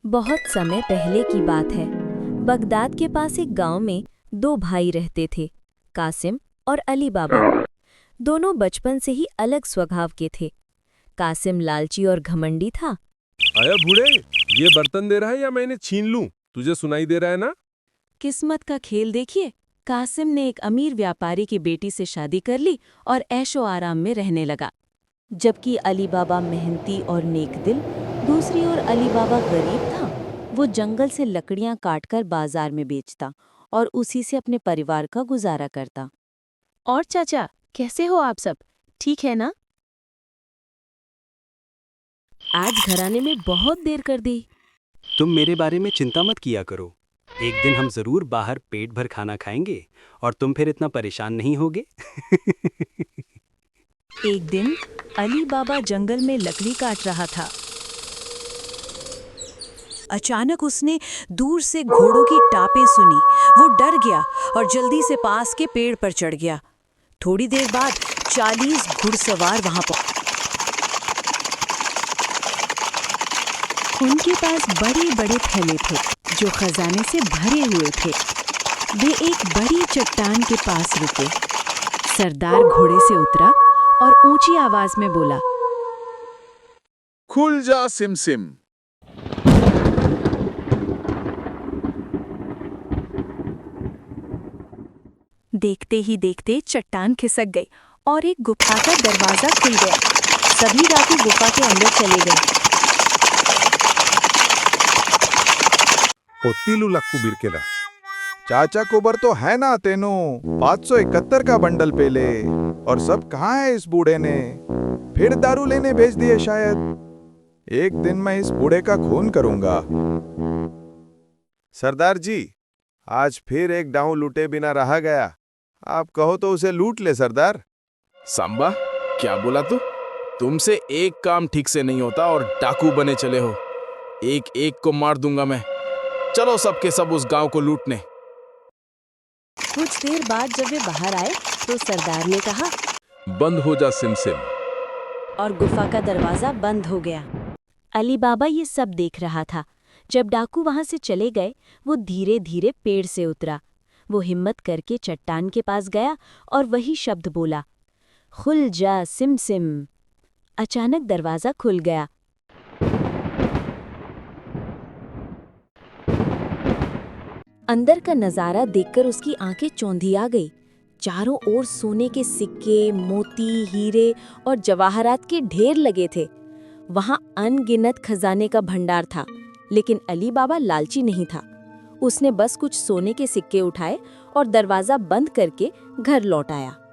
बहुत समय पहले की बात है। बगदाद के पास एक गांव में दो भाई रहते थे, कासिम और अली बाबा। दोनों बचपन से ही अलग स्वभाव के थे। कासिम लालची और घमंडी था। आया बूढ़े, ये बर्तन दे रहा है या मैं इन्हें छीन लूं? तुझे सुनाई दे रहा है ना? किस्मत का खेल देखिए। कासिम ने एक अमीर व्यापारी की बेटी से शादी कर ली और ऐशो आराम में रहने लगा, जबकि अली बाबा मेहनती और नेकदिल। दूसरी ओर अली बाबा गरीब था। वो जंगल से लकड़ियां काटकर बाजार में बेचता और उसी से अपने परिवार का गुजारा करता। और चाचा, कैसे हो आप सब? ठीक है ना? आज घराने में बहुत देर कर दी। तुम मेरे बारे में चिंता मत किया करो। एक दिन हम जरूर बाहर पेट भर खाना खाएंगे और तुम फिर इतना परेशान नहीं होगे। एक दिन अली बाबा जंगल में लकड़ी काट रहा था। अचानक उसने दूर से घोड़ों की टापें सुनी। वो डर गया और जल्दी से पास के पेड़ पर चढ़ गया। थोड़ी देर बाद 40 घुड़सवार वहां पहुंचे। उनके पास बड़े-बड़े थैले थे जो खजाने से भरे हुए थे। वे एक बड़ी चट्टान के पास रुके। सरदार घोड़े से उतरा और ऊंची आवाज में बोला, खुल जा सिमसिम। देखते ही देखते चट्टान खिसक गई और एक गुफा का दरवाजा खुल गया। सभी डाकू गुफा के अंदर चले गए। ओ तीलू लक्कू बिरकेला, चाचा कोबर तो है ना तेनो 571 का बंडल पेले। और सब कहाँ है इस बूढ़े ने? फिर दारू लेने भेज दिए शायद। एक दिन मैं इस बूढ़े का खून करूंगा। सरदार जी, आज फिर एक डाऊ लूटे बिना रहा गया। आप कहो तो उसे लूट ले सरदार। सांबा, क्या बोला तू? तुमसे एक काम ठीक से नहीं होता और डाकू बने चले हो। एक एक को मार दूंगा मैं। चलो सबके सब उस गांव को लूटने। कुछ देर बाद जब वे बाहर आए तो सरदार ने कहा, बंद हो जा सिमसिम। और गुफा का दरवाजा बंद हो गया। अली बाबा ये सब देख रहा था। जब डाकू वहां से चले गए, वो धीरे धीरे पेड़ से उतरा। वो हिम्मत करके चट्टान के पास गया और वही शब्द बोला, खुल जा सिमसिम। अचानक दरवाजा खुल गया। अंदर का नजारा देखकर उसकी आंखें चौंधी आ गई। चारों ओर सोने के सिक्के, मोती, हीरे और जवाहरात के ढेर लगे थे। वहां अनगिनत खजाने का भंडार था, लेकिन अली बाबा लालची नहीं था। उसने बस कुछ सोने के सिक्के उठाए और दरवाजा बंद करके घर लौट आया।